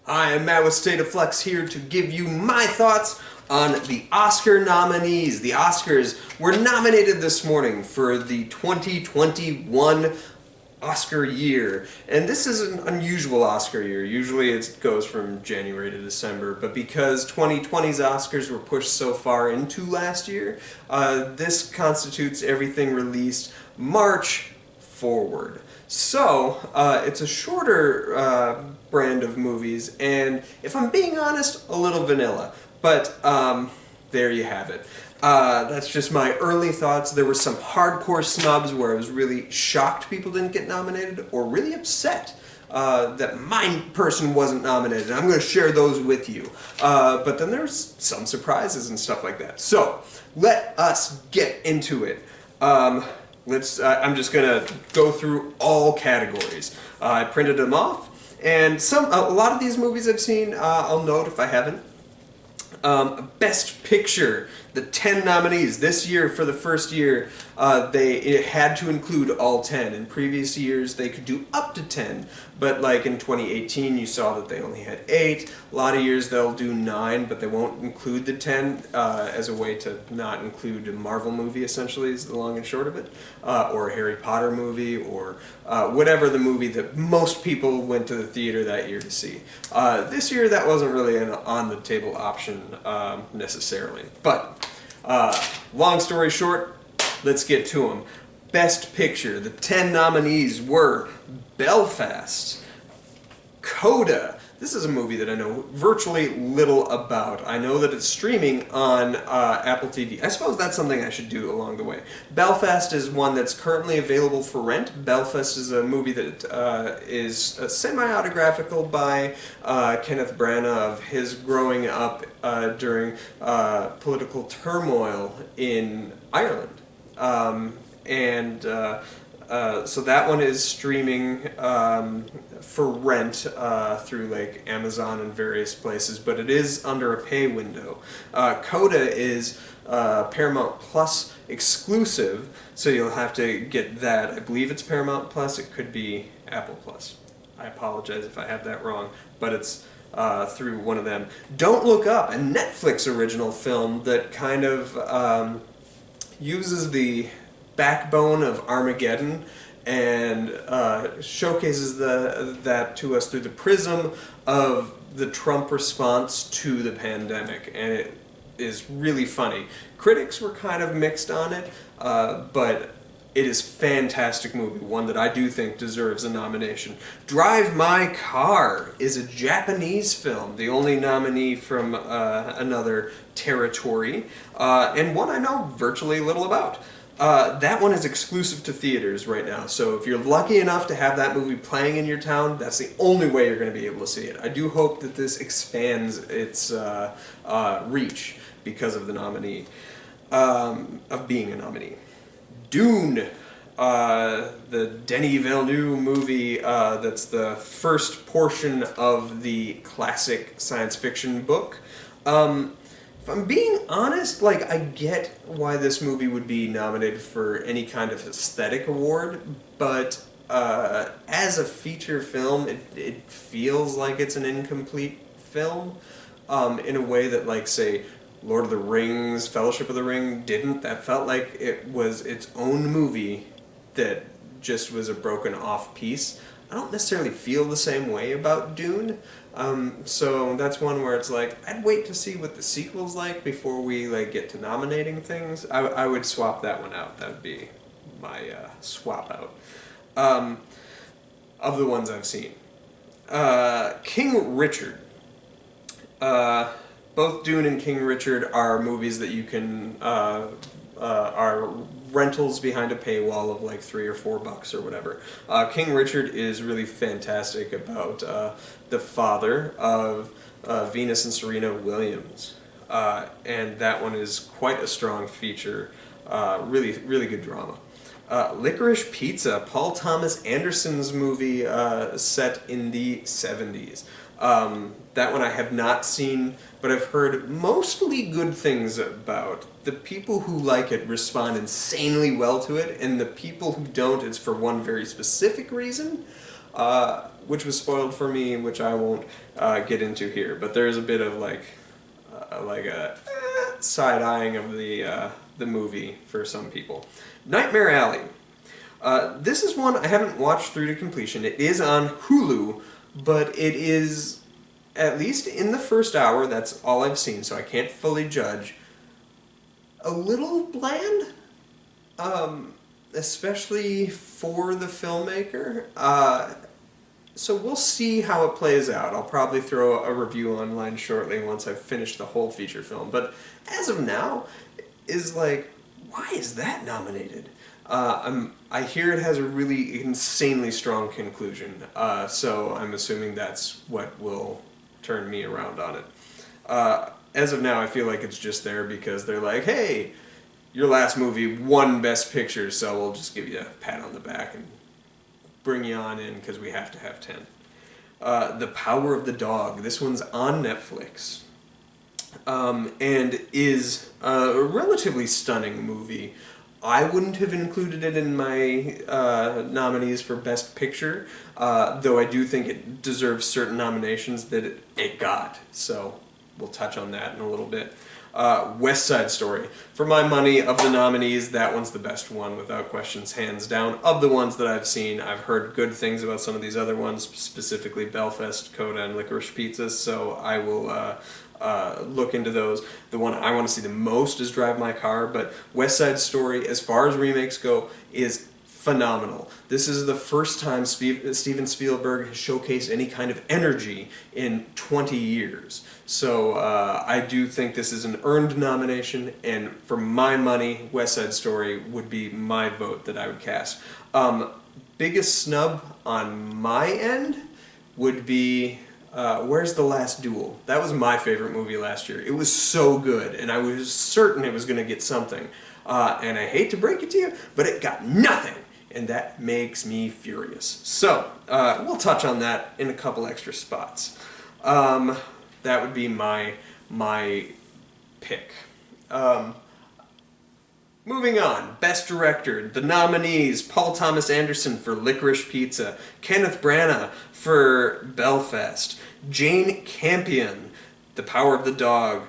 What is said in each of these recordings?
Hi, I'm Matt with State of Flux here to give you my thoughts on the Oscar nominees. The Oscars were nominated this morning for the 2021 Oscar year. And this is an unusual Oscar year. Usually it goes from January to December, but because 2020's Oscars were pushed so far into last year, this constitutes everything released March forward. So, it's a shorter brand of movies, and if I'm being honest, a little vanilla. But there you have it. That's just my early thoughts. There were some hardcore snubs where I was really shocked people didn't get nominated, or really upset that my person wasn't nominated. I'm going to share those with you. But then there's some surprises and stuff like that. So, let us get into it. I'm just gonna go through all categories. I printed them off, and a lot of these movies I've seen. I'll note if I haven't. Best Picture, the 10 nominees this year. For the first year, it had to include all 10. In previous years, they could do up to 10, but like in 2018, you saw that they only had 8. A lot of years they'll do 9, but they won't include the 10 as a way to not include a Marvel movie, essentially, is the long and short of it, or a Harry Potter movie, or whatever the movie that most people went to the theater that year to see. This year, that wasn't really an on-the-table option necessarily, but long story short, let's get to them. Best Picture, the 10 nominees were Belfast, Coda. This is a movie that I know virtually little about. I know that it's streaming on Apple TV. I suppose that's something I should do along the way. Belfast is one that's currently available for rent. Belfast is a movie that is semi-autographical by Kenneth Branagh of his growing up during political turmoil in Ireland. So that one is streaming for rent through like Amazon and various places, but it is under a pay window. Coda is Paramount Plus exclusive, so you'll have to get that. I believe it's Paramount Plus. It could be Apple Plus. I apologize if I have that wrong, but it's through one of them. Don't Look Up, a Netflix original film that kind of uses the backbone of Armageddon and showcases that to us through the prism of the Trump response to the pandemic, and it is really funny. Critics were kind of mixed on it, but it is a fantastic movie, one that I do think deserves a nomination. Drive My Car is a Japanese film, the only nominee from another territory, and one I know virtually little about. That one is exclusive to theaters right now, so if you're lucky enough to have that movie playing in your town, that's the only way you're going to be able to see it. I do hope that this expands its reach because of the nominee, of being a nominee. Dune, the Denis Villeneuve movie that's the first portion of the classic science fiction book. If I'm being honest, like, I get why this movie would be nominated for any kind of aesthetic award, but as a feature film, it feels like it's an incomplete film in a way that, like, say, Lord of the Rings, Fellowship of the Ring didn't. That felt like it was its own movie that just was a broken off piece. I don't necessarily feel the same way about Dune. So that's one where it's like, I'd wait to see what the sequel's like before we like get to nominating things. I would swap that one out. That would be my swap out. Of the ones I've seen. King Richard. Both Dune and King Richard are movies that you can, are rentals behind a paywall of like $3 or $4 or whatever. King Richard is really fantastic about the father of Venus and Serena Williams, and that one is quite a strong feature. Really, really good drama. Licorice Pizza, Paul Thomas Anderson's movie set in the 70s. That one I have not seen, but I've heard mostly good things about. The people who like it respond insanely well to it, and the people who don't, it's for one very specific reason. which was spoiled for me, which I won't get into here. But there's a bit of like a side-eyeing of the movie for some people. Nightmare Alley. This is one I haven't watched through to completion. It is on Hulu, but it is, at least in the first hour, that's all I've seen, so I can't fully judge, a little bland, especially for the filmmaker. So we'll see how it plays out. I'll probably throw a review online shortly once I've finished the whole feature film. But as of now, is like, why is that nominated? I hear it has a really insanely strong conclusion, so I'm assuming that's what will turn me around on it. As of now, I feel like it's just there because they're like, hey, your last movie won Best Picture, so we'll just give you a pat on the back and bring you on in because we have to have 10. The Power of the Dog. This one's on Netflix, and is a relatively stunning movie. I wouldn't have included it in my nominees for Best Picture, though I do think it deserves certain nominations that it got, so we'll touch on that in a little bit. West Side Story. For my money, of the nominees, that one's the best one, without questions, hands down. Of the ones that I've seen, I've heard good things about some of these other ones, specifically Belfast, Coda, and Licorice Pizza, so I will look into those. The one I want to see the most is Drive My Car, but West Side Story, as far as remakes go, is phenomenal. This is the first time Steven Spielberg has showcased any kind of energy in 20 years. So I do think this is an earned nomination, and for my money, West Side Story would be my vote that I would cast. Biggest snub on my end would be Where's the Last Duel? That was my favorite movie last year. It was so good, and I was certain it was going to get something. And I hate to break it to you, but it got nothing, and that makes me furious. So, we'll touch on that in a couple extra spots. That would be my pick. Moving on, Best Director, the nominees: Paul Thomas Anderson for Licorice Pizza, Kenneth Branagh for Belfast, Jane Campion, The Power of the Dog,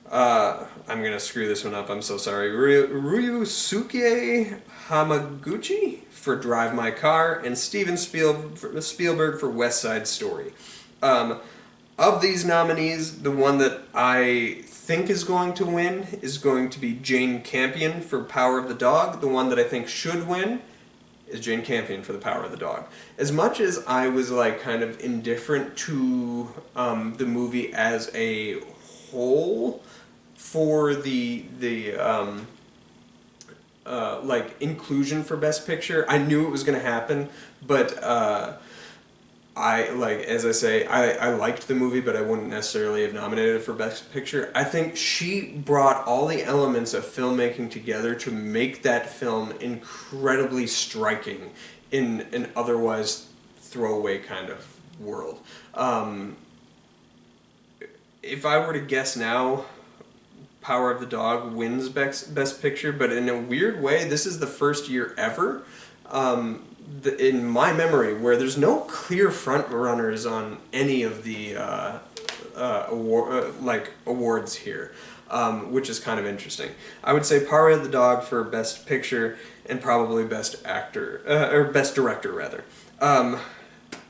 I'm going to screw this one up, I'm so sorry, Ryusuke Hamaguchi for Drive My Car, and Steven Spielberg for West Side Story. Of these nominees, the one that I think is going to win is going to be Jane Campion for Power of the Dog. The one that I think should win is Jane Campion for The Power of the Dog. As much as I was like kind of indifferent to the movie as a whole for the like inclusion for Best Picture, I knew it was going to happen, but as I say, I liked the movie, but I wouldn't necessarily have nominated it for Best Picture. I think she brought all the elements of filmmaking together to make that film incredibly striking in an otherwise throwaway kind of world. If I were to guess now, Power of the Dog wins Best Picture, but in a weird way, this is the first year ever, in my memory, where there's no clear front runners on any of the awards here, which is kind of interesting. I would say Power of the Dog for Best Picture and probably Best Actor, or Best Director rather.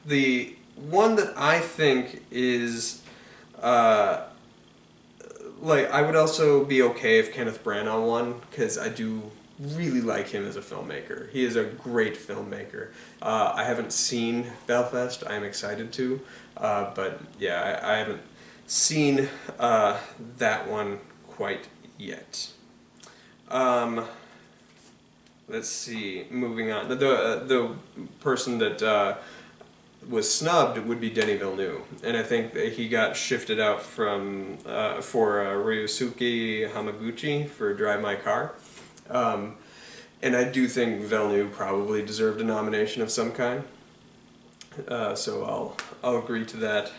The one that I think is I would also be okay if Kenneth Branagh won, because I do really like him as a filmmaker. He is a great filmmaker. I haven't seen Belfast. I'm excited to, but yeah, I haven't seen that one quite yet. Let's see. Moving on. The person that was snubbed would be Denis Villeneuve, and I think that he got shifted out from for Ryusuke Hamaguchi for Drive My Car. And I do think Villeneuve probably deserved a nomination of some kind. So I'll agree to that.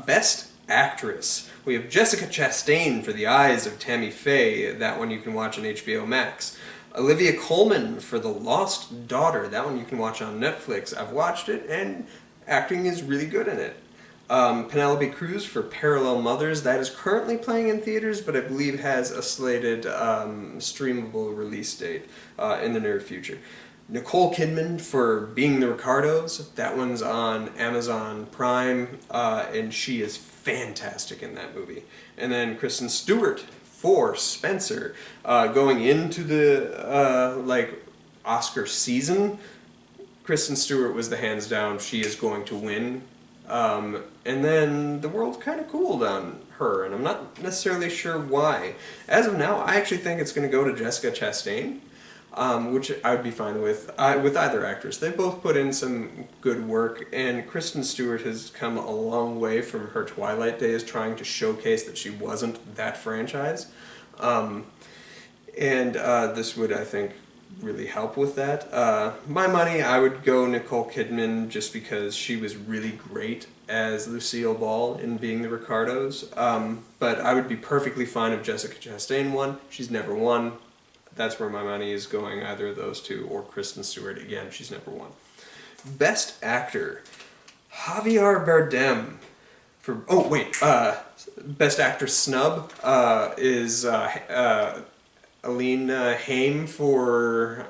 Best Actress. We have Jessica Chastain for The Eyes of Tammy Faye. That one you can watch on HBO Max. Olivia Colman for The Lost Daughter. That one you can watch on Netflix. I've watched it, and acting is really good in it. Penelope Cruz for Parallel Mothers. That is currently playing in theaters, but I believe has a slated streamable release date in the near future. Nicole Kidman for Being the Ricardos. That one's on Amazon Prime, and she is fantastic in that movie. And then Kristen Stewart for Spencer, going into the Oscar season. Kristen Stewart was the hands down. She is going to win. And then the world kind of cooled on her, and I'm not necessarily sure why. As of now, I actually think it's going to go to Jessica Chastain, which I would be fine with either actress. They both put in some good work, and Kristen Stewart has come a long way from her Twilight days, trying to showcase that she wasn't that franchise. This would, I think, really help with that. My money, I would go Nicole Kidman, just because she was really great as Lucille Ball in Being the Ricardos. But I would be perfectly fine if Jessica Chastain won. She's never won. That's where my money is going, either of those two, or Kristen Stewart. Again, she's never won. Best Actor, Javier Bardem for... Oh, wait. Best Actor snub is Aliana Haim for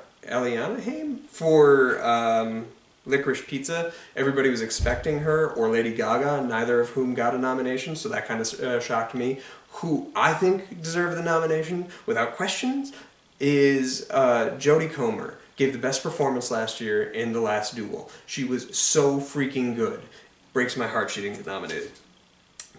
Licorice Pizza. Everybody was expecting her, or Lady Gaga, neither of whom got a nomination, so that kind of shocked me. Who I think deserved the nomination, without questions, is Jodie Comer. Gave the best performance last year in The Last Duel. She was so freaking good. Breaks my heart she didn't get nominated.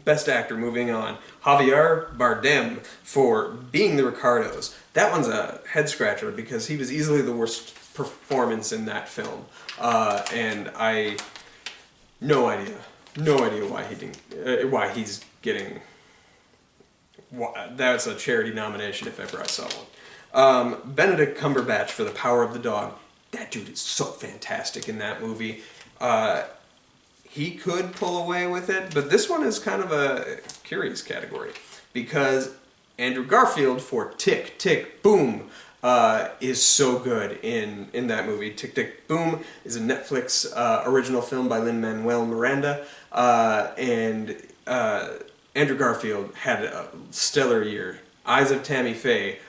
Best Actor, moving on. Javier Bardem for Being the Ricardos. That one's a head scratcher because he was easily the worst performance in that film. And I... No idea why he didn't... why he's getting... That's a charity nomination if ever I saw one. Benedict Cumberbatch for The Power of the Dog. That dude is so fantastic in that movie. He could pull away with it, but this one is kind of a curious category because Andrew Garfield for Tick, Tick, Boom is so good in that movie. Tick, Tick, Boom is a Netflix original film by Lin-Manuel Miranda, and Andrew Garfield had a stellar year. Eyes of Tammy Faye,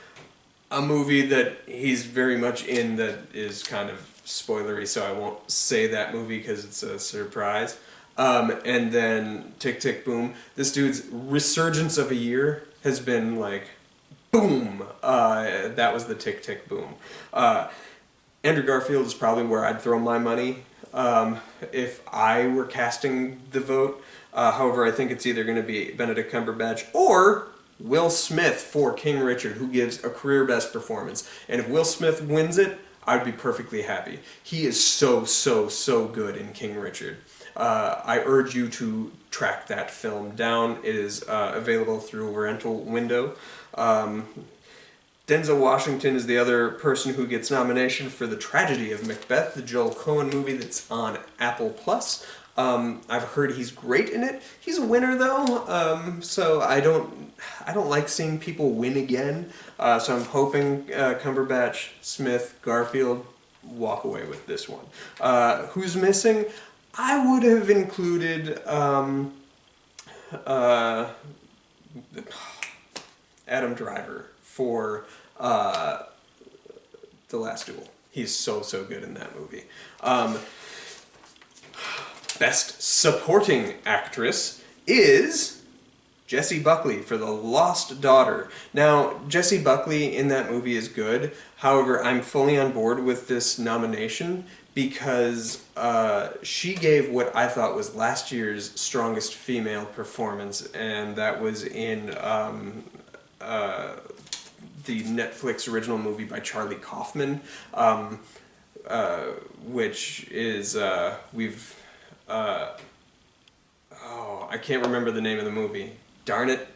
a movie that he's very much in that is kind of spoilery, so I won't say that movie because it's a surprise. And then Tick, Tick, Boom. This dude's resurgence of a year has been like, boom! That was the Tick, Tick, Boom. Andrew Garfield is probably where I'd throw my money if I were casting the vote. However, I think it's either going to be Benedict Cumberbatch or Will Smith for King Richard, who gives a career best performance. And if Will Smith wins it, I'd be perfectly happy. He is so, so, so good in King Richard. I urge you to track that film down. It is available through a rental window. Denzel Washington is the other person who gets nomination for The Tragedy of Macbeth, the Joel Coen movie that's on Apple Plus. I've heard he's great in it. He's a winner though, so I don't like seeing people win again. So I'm hoping Cumberbatch, Smith, Garfield walk away with this one. Who's missing? I would have included Adam Driver for The Last Duel. He's so, so good in that movie. Best Supporting Actress is Jessie Buckley for The Lost Daughter. Now, Jessie Buckley in that movie is good. However, I'm fully on board with this nomination because she gave what I thought was last year's strongest female performance, and that was in the Netflix original movie by Charlie Kaufman, which is, I can't remember the name of the movie. Darn it.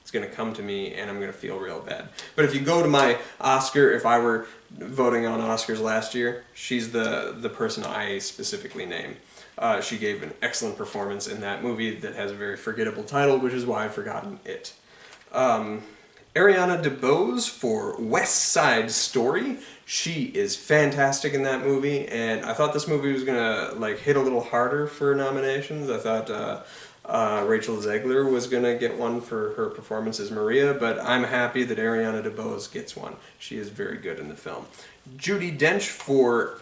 It's going to come to me and I'm going to feel real bad. But if you go to my Oscar, if I were voting on Oscars last year, she's the person I specifically name. She gave an excellent performance in that movie that has a very forgettable title, which is why I've forgotten it. Ariana DeBose for West Side Story. She is fantastic in that movie, and I thought this movie was gonna hit a little harder for nominations. I thought Rachel Zegler was gonna get one for her performance as Maria, but I'm happy that Ariana DeBose gets one. She is very good in the film. Judi Dench for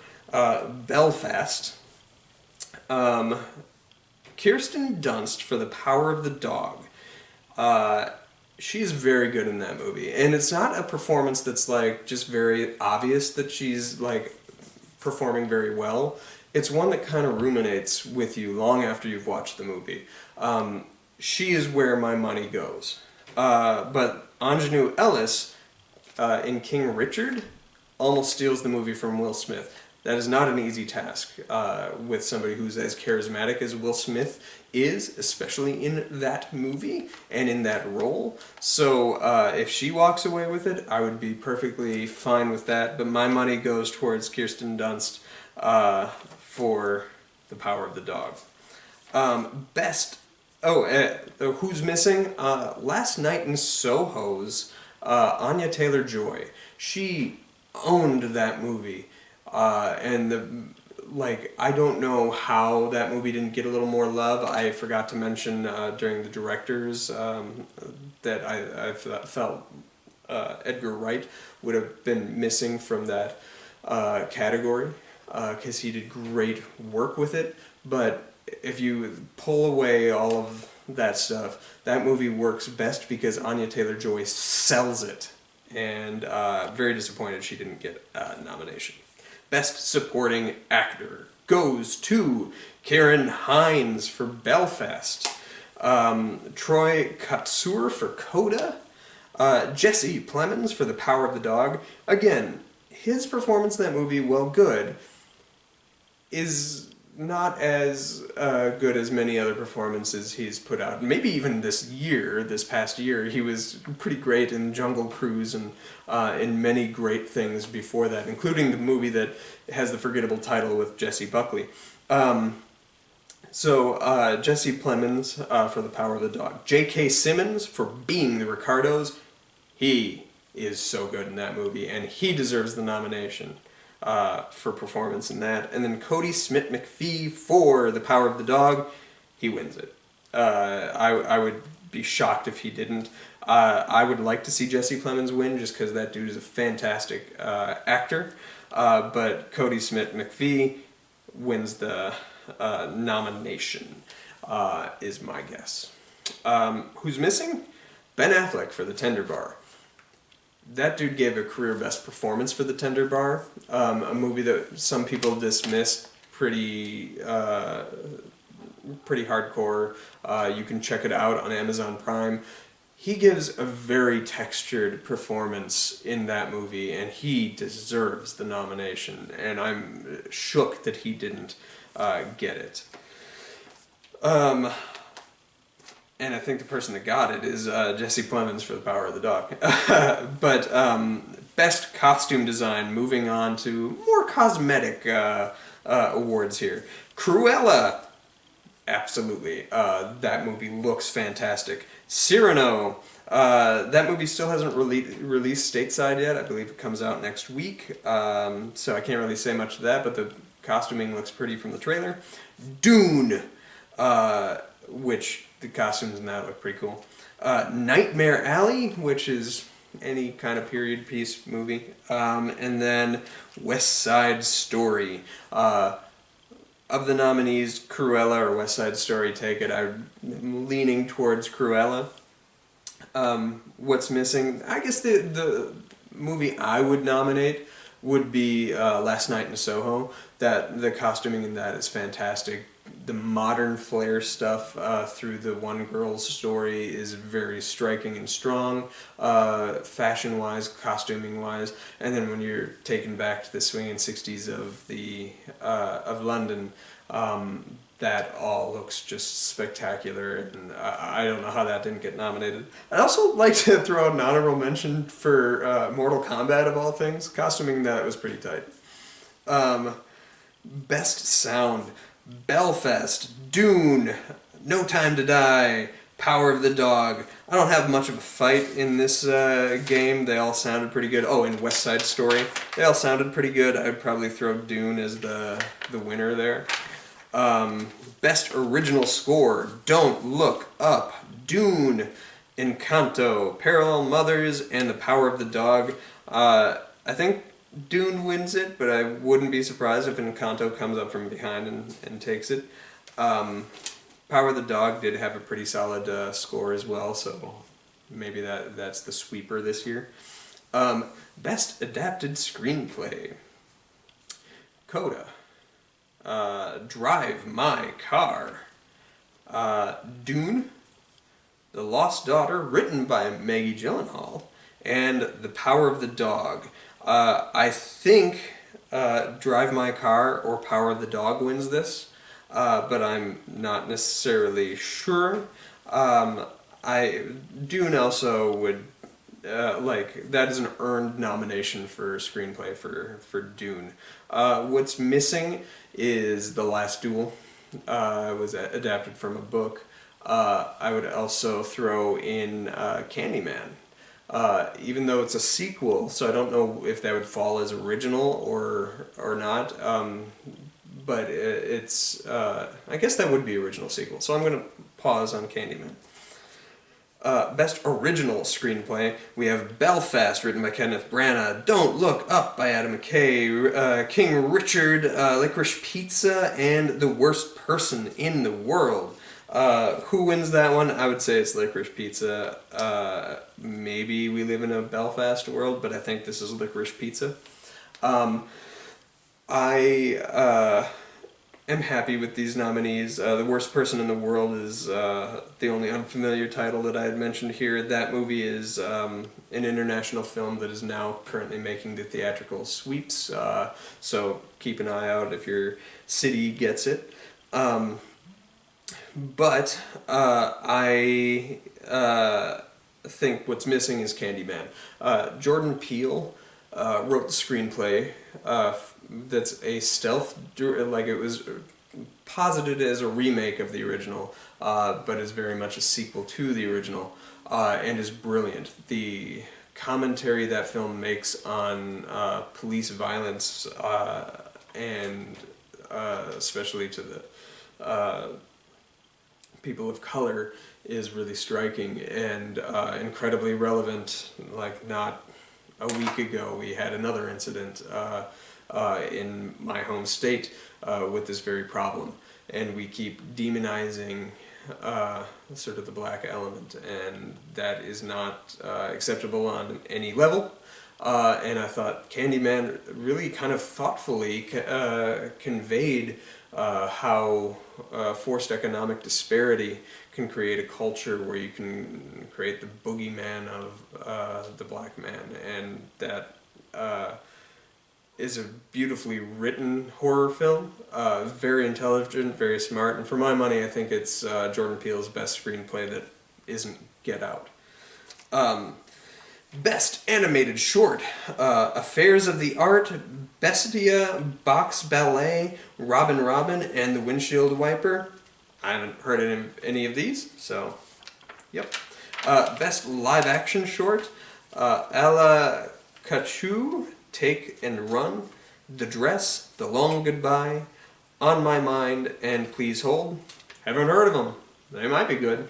Belfast. Kirsten Dunst for The Power of the Dog. She's very good in that movie, and it's not a performance that's just very obvious that she's performing very well. It's one that kind of ruminates with you long after you've watched the movie. She is where my money goes. But Ingenue Ellis in King Richard almost steals the movie from Will Smith. That is not an easy task with somebody who's as charismatic as Will Smith is, especially in that movie and in that role. So if she walks away with it, I would be perfectly fine with that. But my money goes towards Kirsten Dunst for The Power of the Dog. Who's missing? Last Night in Soho's Anya Taylor-Joy. She owned that movie. I don't know how that movie didn't get a little more love. I forgot to mention during the directors that I felt Edgar Wright would have been missing from that category because he did great work with it. But if you pull away all of that stuff, that movie works best because Anya Taylor-Joy sells it. And very disappointed she didn't get a nomination. Best Supporting Actor goes to Karen Hines for Belfast, Troy Kotsur for Coda, Jesse Plemons for The Power of the Dog. Again, his performance in that movie, while good, is not as good as many other performances he's put out. Maybe even this past year, he was pretty great in Jungle Cruise and in many great things before that, including the movie that has the forgettable title with Jessie Buckley. Jesse Plemons for The Power of the Dog. J.K. Simmons for Being the Ricardos. He is so good in that movie, and he deserves the nomination for performance in that. And then Cody Smith-McPhee for The Power of the Dog. He wins it. I would be shocked if he didn't. I would like to see Jesse Plemons win just because that dude is a fantastic actor. But Cody Smith-McPhee wins the nomination, is my guess. Who's missing? Ben Affleck for The Tender Bar. That dude gave a career best performance for The Tender Bar, a movie that some people dismissed pretty hardcore. You can check it out on Amazon Prime. He gives a very textured performance in that movie, and he deserves the nomination, and I'm shook that he didn't get it. And I think the person that got it is Jesse Plemons for The Power of the Dog. But best costume design, moving on to more cosmetic awards here. Cruella, absolutely. That movie looks fantastic. Cyrano, that movie still hasn't released stateside yet. I believe it comes out next week. So I can't really say much to that, but the costuming looks pretty from the trailer. Dune, which the costumes in that look pretty cool. Nightmare Alley, which is any kind of period piece movie. And then West Side Story. Of the nominees, Cruella or West Side Story take it. I'm leaning towards Cruella. What's missing? I guess the movie I would nominate would be Last Night in Soho. That the costuming in that is fantastic. The modern flair stuff through the one girl's story is very striking and strong, fashion-wise, costuming-wise, and then when you're taken back to the swinging 60s of London, that all looks just spectacular, and I don't know how that didn't get nominated. I'd also like to throw out an honorable mention for Mortal Kombat, of all things. Costuming that was pretty tight. Best Sound. Belfast, Dune, No Time to Die, Power of the Dog. I don't have much of a fight in this game. They all sounded pretty good. Oh, and West Side Story. They all sounded pretty good. I'd probably throw Dune as the winner there. Best Original Score. Don't Look Up. Dune. Encanto. Parallel Mothers. And The Power of the Dog. I think Dune wins it, but I wouldn't be surprised if Encanto comes up from behind and takes it. Power of the Dog did have a pretty solid score as well, so maybe that's the sweeper this year. Best Adapted Screenplay. Coda. Drive My Car. Dune. The Lost Daughter, written by Maggie Gyllenhaal. And The Power of the Dog. I think Drive My Car or Power of the Dog wins this. But I'm not necessarily sure. Dune also would, that is an earned nomination for screenplay for Dune. What's missing is The Last Duel. It was adapted from a book. I would also throw in Candyman. Even though it's a sequel, so I don't know if that would fall as original or not. But it's, I guess that would be original sequel. So I'm going to pause on Candyman. Best Original Screenplay, we have Belfast, written by Kenneth Branagh, Don't Look Up by Adam McKay, King Richard, Licorice Pizza, and The Worst Person in the World. Who wins that one? I would say it's Licorice Pizza. Maybe we live in a Belfast world, but I think this is Licorice Pizza. I am happy with these nominees. The Worst Person in the World is the only unfamiliar title that I had mentioned here. That movie is an international film that is now currently making the theatrical sweeps, so keep an eye out if your city gets it. But I think what's missing is Candyman. Jordan Peele wrote the screenplay. That's a stealth, like it was posited as a remake of the original, but is very much a sequel to the original, and is brilliant. The commentary that film makes on police violence, and especially to the people of color, is really striking and incredibly relevant. Like, not a week ago we had another incident in my home state with this very problem, and we keep demonizing sort of the black element, and that is not acceptable on any level. And I thought Candyman really kind of thoughtfully conveyed how forced economic disparity can create a culture where you can create the boogeyman of the black man, and that is a beautifully written horror film, very intelligent, very smart, and for my money I think it's Jordan Peele's best screenplay that isn't Get Out. Best Animated Short, Affairs of the Art, Bestia, Box Ballet, Robin Robin, and The Windshield Wiper. I haven't heard any of these, so yep. Best Live Action Short, Ella Kachu, Take and Run, The Dress, The Long Goodbye, On My Mind, and Please Hold. Haven't heard of them. They might be good.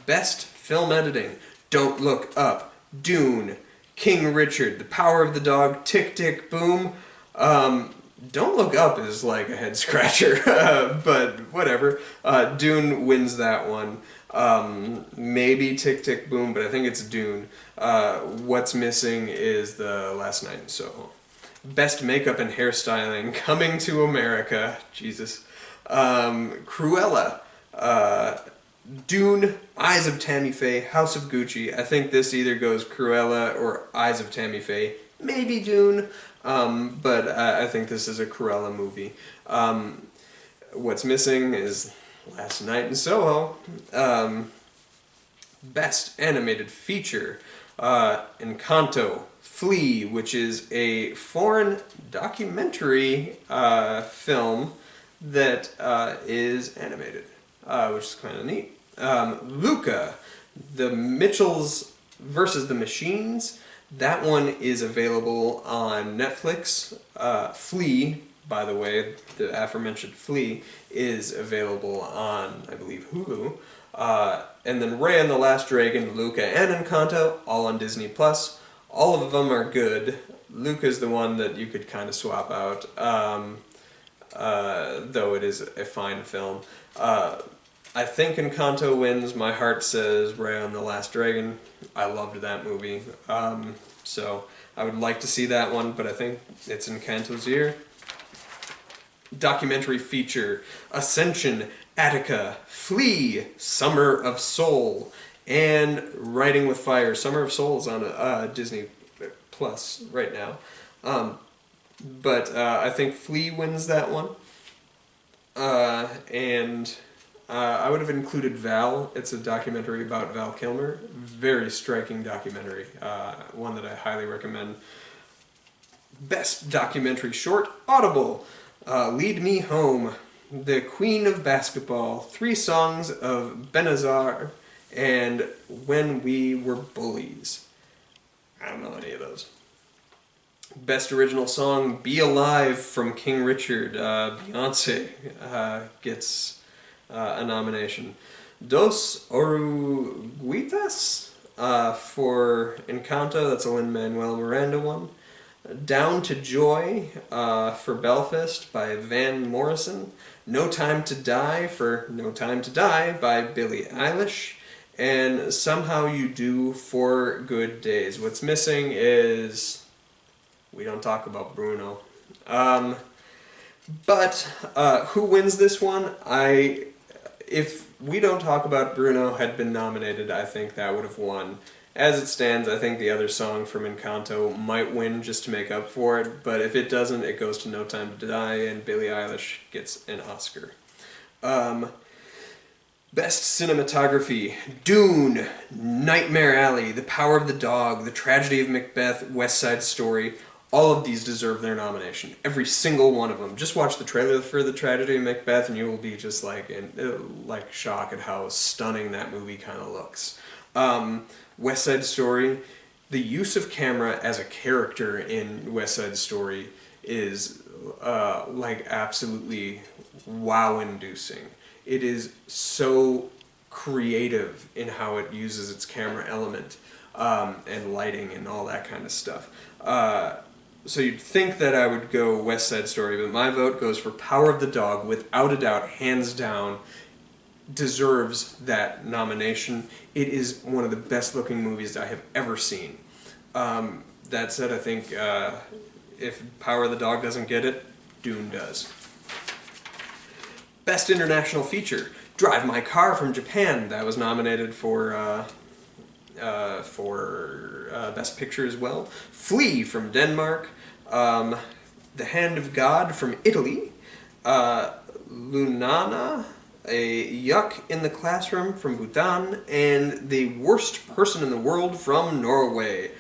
Best Film Editing, Don't Look Up, Dune, King Richard, The Power of the Dog, Tick Tick Boom. Don't Look Up is like a head scratcher, but whatever. Dune wins that one. Maybe Tick Tick Boom, but I think it's Dune. What's missing is The Last Night in Soho. Best Makeup and Hairstyling, Coming to America, Jesus. Cruella, Dune, Eyes of Tammy Faye, House of Gucci. I think this either goes Cruella or Eyes of Tammy Faye. Maybe Dune, but I think this is a Cruella movie. What's missing is Last Night in Soho. Best Animated Feature, Encanto, Flea, which is a foreign documentary film that is animated, which is kind of neat. Luca, the Mitchells versus the Machines. That one is available on Netflix. Flea, by the way, the aforementioned Flea, is available on, I believe, Hulu. And then Raya and the Last Dragon, Luca, and Encanto, all on Disney+. All of them are good. Luca's the one that you could kind of swap out, though it is a fine film. I think Encanto wins. My heart says Raya and the Last Dragon. I loved that movie. So I would like to see that one, but I think it's Encanto's year. Documentary feature: Ascension, Attica, Flea, Summer of Soul, and Writing with Fire. Summer of Soul is on Disney Plus right now. But I think Flea wins that one. And I would have included Val. It's a documentary about Val Kilmer. Very striking documentary. One that I highly recommend. Best documentary short: Audible, Lead Me Home, The Queen of Basketball, 3 Songs of Benazar, and When We Were Bullies. I don't know any of those. Best original song: Be Alive from King Richard. Beyonce gets a nomination. Dos Oruguitas for Encanto, that's a Lin-Manuel Miranda one. Down to Joy for Belfast by Van Morrison. No Time to Die for No Time to Die by Billie Eilish. And Somehow You Do for Good Days. What's missing is we don't talk about Bruno. But who wins this one? If We Don't Talk About Bruno had been nominated, I think that would have won. As it stands, I think the other song from Encanto might win just to make up for it, but if it doesn't, it goes to No Time to Die, and Billie Eilish gets an Oscar. Best Cinematography: Dune, Nightmare Alley, The Power of the Dog, The Tragedy of Macbeth, West Side Story. All of these deserve their nomination. Every single one of them. Just watch the trailer for The Tragedy of Macbeth and you will be just like shocked at how stunning that movie kind of looks. West Side Story, the use of camera as a character in West Side Story is absolutely wow-inducing. It is so creative in how it uses its camera element and lighting and all that kind of stuff. So you'd think that I would go West Side Story, but my vote goes for Power of the Dog. Without a doubt, hands down, deserves that nomination. It is one of the best looking movies I have ever seen. That said, I think if Power of the Dog doesn't get it, Dune does. Best International Feature: Drive My Car from Japan. That was nominated for Best Picture as well. Flea from Denmark. The Hand of God from Italy. Lunana, a Yuck in the Classroom from Bhutan. And The Worst Person in the World from Norway.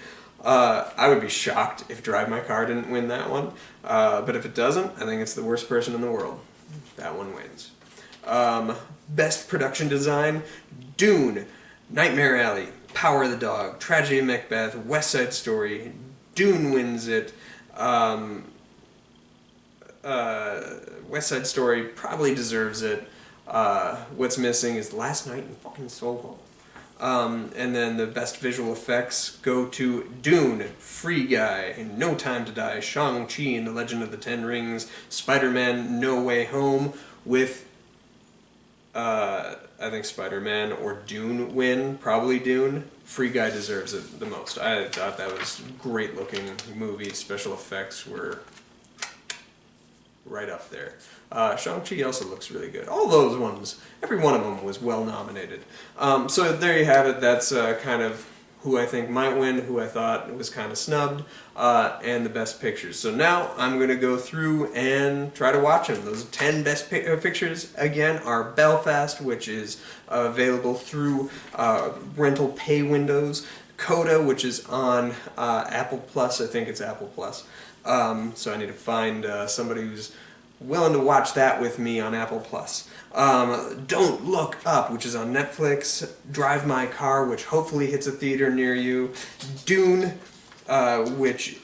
I would be shocked if Drive My Car didn't win that one. But if it doesn't, I think it's The Worst Person in the World. That one wins. Best Production Design: Dune, Nightmare Alley, Power of the Dog, Tragedy of Macbeth, West Side Story. Dune wins it. West Side Story probably deserves it. What's missing is Last Night in fucking Soho. And then the best visual effects go to Dune, Free Guy, No Time to Die, Shang-Chi and the Legend of the Ten Rings, Spider-Man No Way Home, with I think Spider-Man or Dune win. Probably Dune. Free Guy deserves it the most. I thought that was a great looking movie. Special effects were right up there. Shang-Chi also looks really good. All those ones, every one of them was well nominated. So there you have it. That's kind of who I think might win, who I thought was kind of snubbed, and the best pictures. So now I'm going to go through and try to watch them. Those 10 best pictures, again, are Belfast, which is available through rental pay windows, Coda, which is on Apple Plus. I think it's Apple Plus. So I need to find somebody who's willing to watch that with me on Apple Plus. Don't Look Up, which is on Netflix. Drive My Car, which hopefully hits a theater near you. Dune, which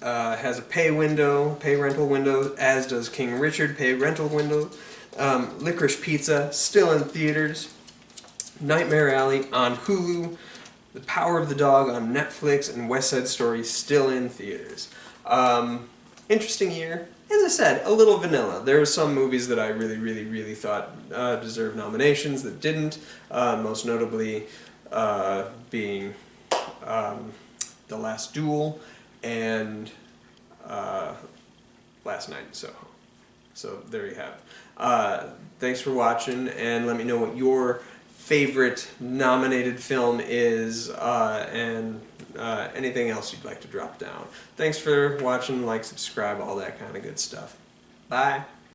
has a pay rental window, as does King Richard, pay rental window. Licorice Pizza, still in theaters. Nightmare Alley on Hulu. The Power of the Dog on Netflix, and West Side Story still in theaters. Interesting year. As I said, a little vanilla. There were some movies that I really thought deserved nominations that didn't. Most notably being The Last Duel and Last Night in Soho. So there you have it. Thanks for watching, and let me know what your favorite nominated film is, and anything else you'd like to drop down. Thanks for watching, like, subscribe, all that kind of good stuff. Bye.